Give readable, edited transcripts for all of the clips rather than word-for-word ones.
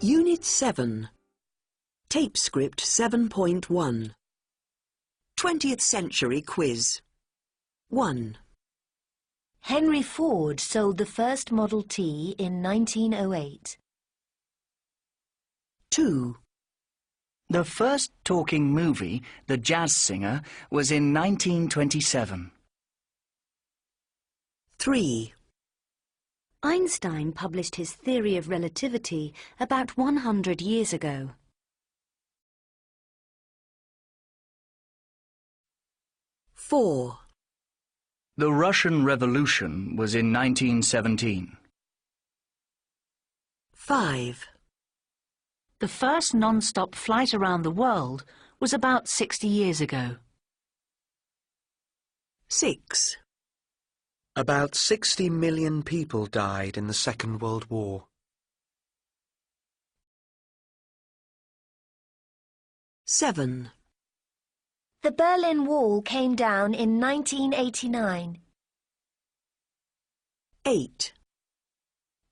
Unit 7. Tape script 7.1. 20th century quiz. 1. Henry Ford sold the first Model T in 1908. 2. The first talking movie, The Jazz Singer, was in 1927. 3. Einstein published his theory of relativity about 100 years ago. 4. The Russian Revolution was in 1917. 5. The first non-stop flight around the world was about 60 years ago. 6. About 60 million people died in the Second World War. 7. The Berlin Wall came down in 1989. 8.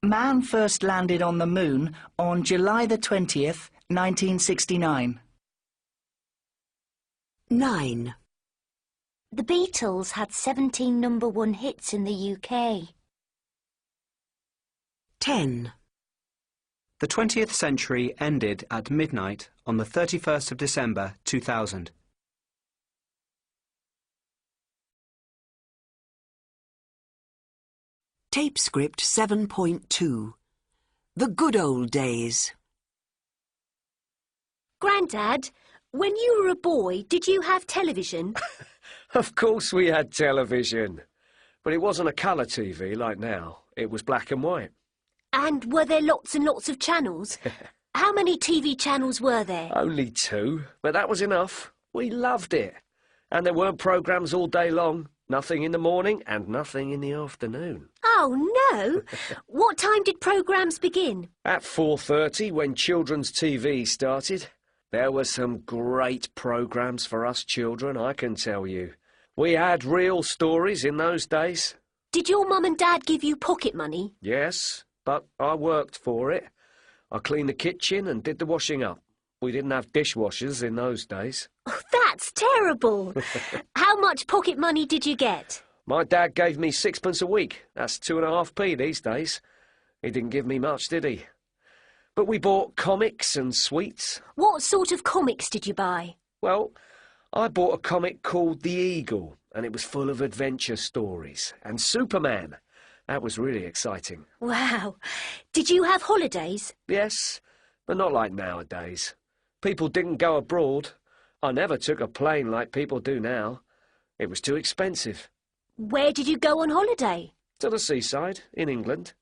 Man first landed on the moon on July the 20th, 1969. 9. The Beatles had 17 #1 hits in the UK. 10. The 20th century ended at midnight on the 31st of December 2000. Tape script 7.2. The good old days. Grandad, when you were a boy, did you have television? Of course we had television. But it wasn't a colour TV like now. It was black and white. And were there lots and lots of channels? How many TV channels were there? Only 2, but that was enough. We loved it. And there weren't programmes all day long. Nothing in the morning and nothing in the afternoon. Oh, no! What time did programmes begin? At 4:30, when children's TV started, there were some great programmes for us children, I can tell you. We had real stories in those days. Did your mum and dad give you pocket money? Yes, but I worked for it. I cleaned the kitchen and did the washing up. We didn't have dishwashers in those days. Oh, that's terrible! How much pocket money did you get? My dad gave me 6p a week. That's 2.5p these days. He didn't give me much, did he? But we bought comics and sweets. What sort of comics did you buy? Well, I bought a comic called The Eagle, and it was full of adventure stories. And Superman. That was really exciting. Wow. Did you have holidays? Yes, but not like nowadays. People didn't go abroad. I never took a plane like people do now. It was too expensive. Where did you go on holiday? To the seaside, in England.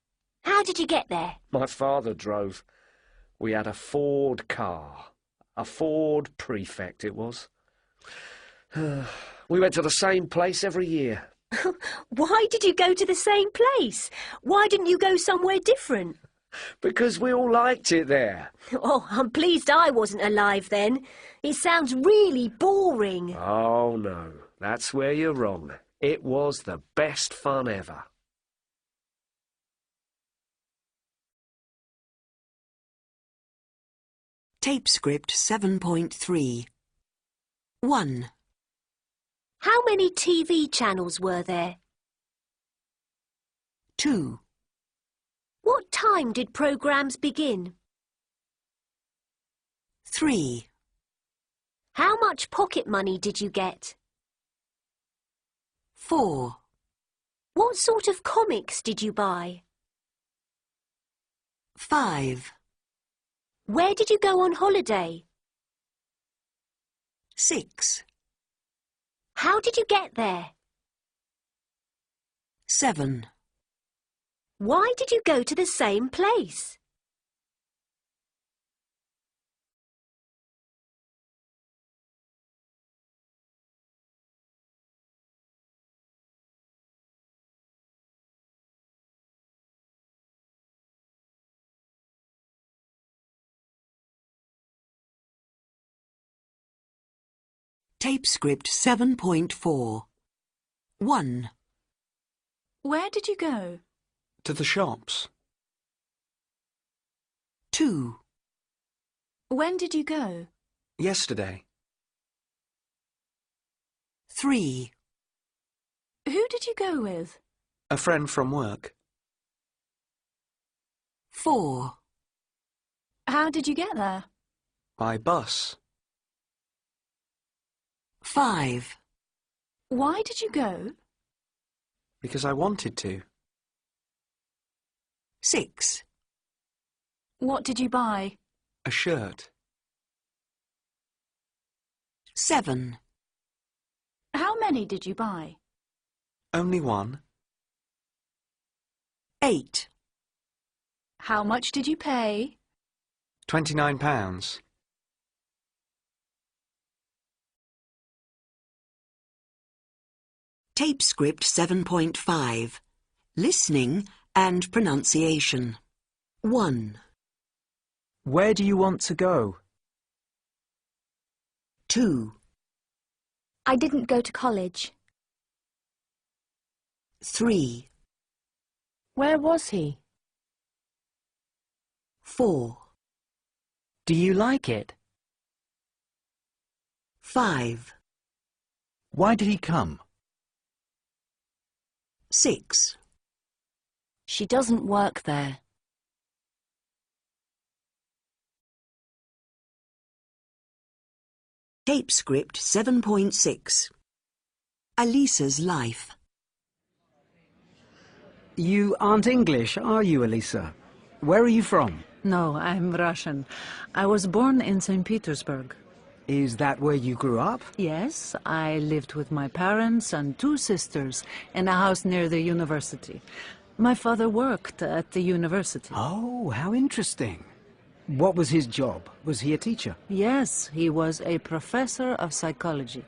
How did you get there? My father drove. We had a Ford car. A Ford Prefect it was. We went to the same place every year. Why did you go to the same place? Why didn't you go somewhere different? Because we all liked it there. Oh, I'm pleased I wasn't alive then. It sounds really boring. Oh, no. That's where you're wrong. It was the best fun ever. Tape script 7.3. 1. How many TV channels were there? 2. What time did programmes begin? 3. How much pocket money did you get? 4. What sort of comics did you buy? 5. Where did you go on holiday? 6. How did you get there? 7. Why did you go to the same place? Tape script 7.4. 1. Where did you go? To the shops. 2. When did you go? Yesterday. 3. Who did you go with? A friend from work. 4. How did you get there? By bus. 5. Why did you go? Because I wanted to. 6. What did you buy? A shirt. 7. How many did you buy? Only one. 8. How much did you pay? £29. Tape script 7.5. Listening and pronunciation. 1. Where do you want to go? 2. I didn't go to college. 3. Where was he? 4. Do you like it? 5. Why did he come? 6. She doesn't work there. Tape script 7.6. Elisa's life. You aren't English, are you, Elisa? Where are you from? No, I'm Russian. I was born in St. Petersburg. Is that where you grew up? Yes, I lived with my parents and 2 sisters in a house near the university. My father worked at the university. Oh, how interesting. What was his job? Was he a teacher? Yes, he was a professor of psychology.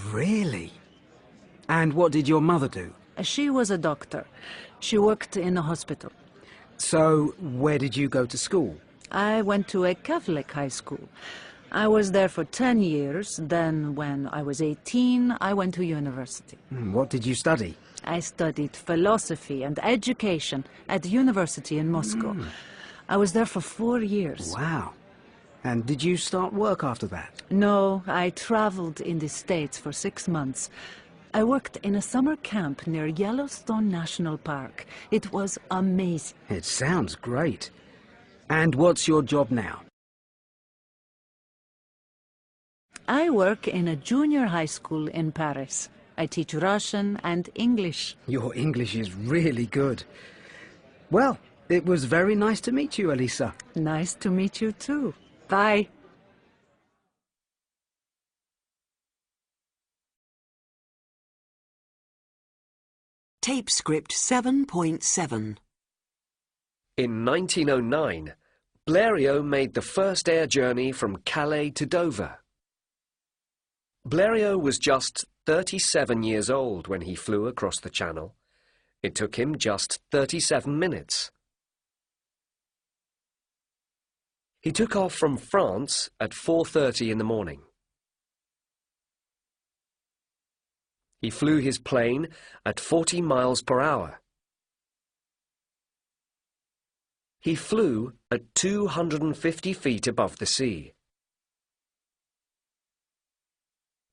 Really? And what did your mother do? She was a doctor. She worked in a hospital. So, where did you go to school? I went to a Catholic high school. I was there for 10 years. Then, when I was 18, I went to university. What did you study? I studied philosophy and education at the university in Moscow. I was there for 4 years. Wow. And did you start work after that? No, I traveled in the States for 6 months. I worked in a summer camp near Yellowstone National Park. It was amazing. It sounds great. And what's your job now? I work in a junior high school in Paris. I teach Russian and English. Your English is really good. Well, it was very nice to meet you, Elisa. Nice to meet you too. Bye. Tape script 7.7. In 1909, Blériot made the first air journey from Calais to Dover. Blériot was just 37 years old when he flew across the Channel. It took him just 37 minutes. He took off from France at 4:30 in the morning. He flew his plane at 40 miles per hour. He flew at 250 feet above the sea.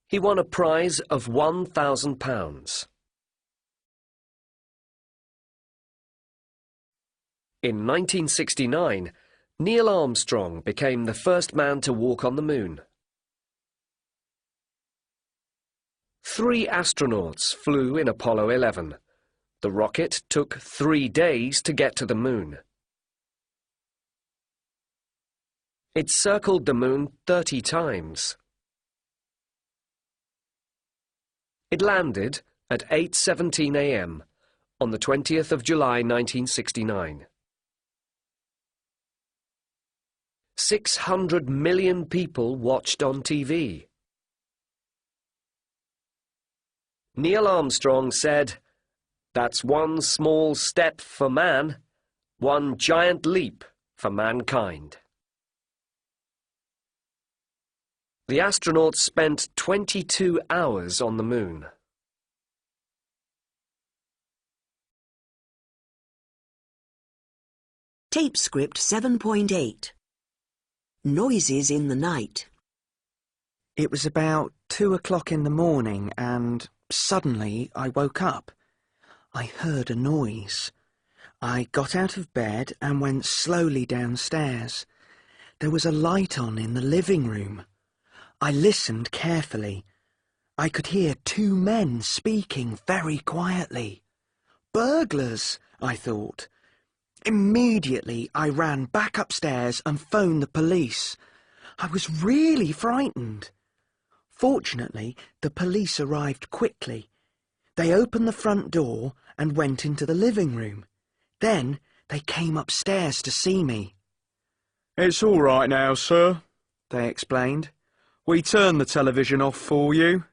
He won a prize of £1,000. In 1969, Neil Armstrong became the first man to walk on the moon. 3 astronauts flew in Apollo 11. The rocket took 3 days to get to the moon. It circled the moon 30 times. It landed at 8:17 a.m. on the 20th of July 1969. 600 million people watched on TV. Neil Armstrong said, "That's one small step for man, one giant leap for mankind." The astronauts spent 22 hours on the moon. Tape script 7.8. Noises in the night. It was about 2 o'clock in the morning and suddenly I woke up. I heard a noise. I got out of bed and went slowly downstairs. There was a light on in the living room. I listened carefully. I could hear 2 men speaking very quietly. Burglars, I thought. Immediately I ran back upstairs and phoned the police. I was really frightened. Fortunately, the police arrived quickly. They opened the front door and went into the living room. Then they came upstairs to see me. "It's all right now, sir," they explained. "We turned the television off for you."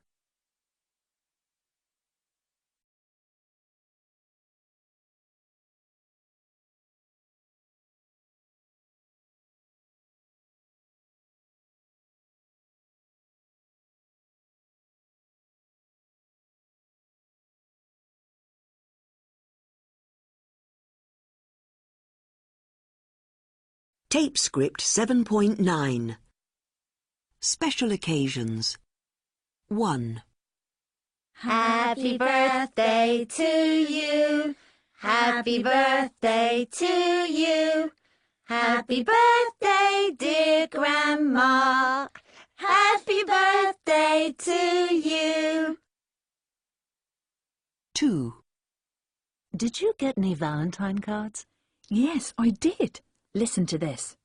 Tape script 7.9. Special occasions. 1. Happy birthday to you. Happy birthday to you. Happy birthday, dear Grandma. Happy birthday to you. 2. Did you get any Valentine cards? Yes, I did. Listen to this.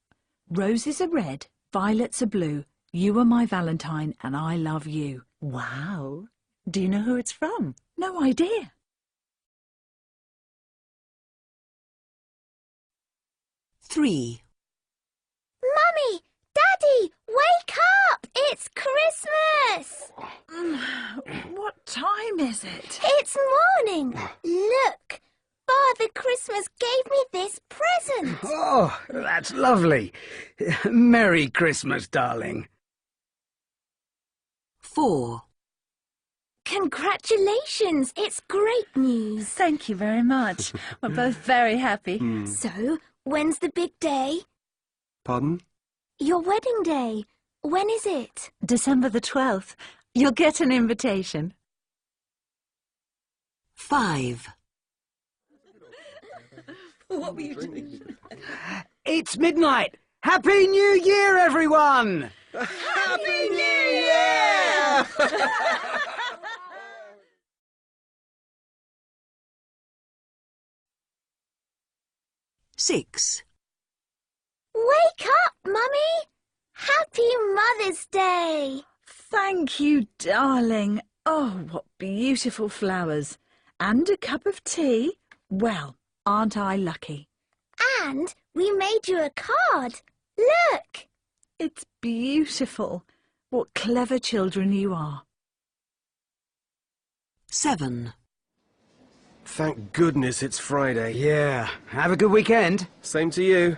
Roses are red, violets are blue. You are my Valentine and I love you. Wow. Do you know who it's from? No idea. 3. Mummy, Daddy, wake up! It's Christmas! What time is it? It's morning. Look, Father Christmas gave me this present. Oh, that's lovely. Merry Christmas, darling. 4. Congratulations, it's great news. Thank you very much. We're both very happy. So, when's the big day? Pardon? Your wedding day. When is it? December the 12th. You'll get an invitation. 5. What were you doing? It's midnight. Happy New Year, everyone! Happy New Year! 6. Wake up, Mummy! Happy Mother's Day! Thank you, darling. Oh, what beautiful flowers. And a cup of tea. Well, aren't I lucky? And we made you a card. Look! It's beautiful. What clever children you are. 7. Thank goodness it's Friday. Yeah, have a good weekend. Same to you.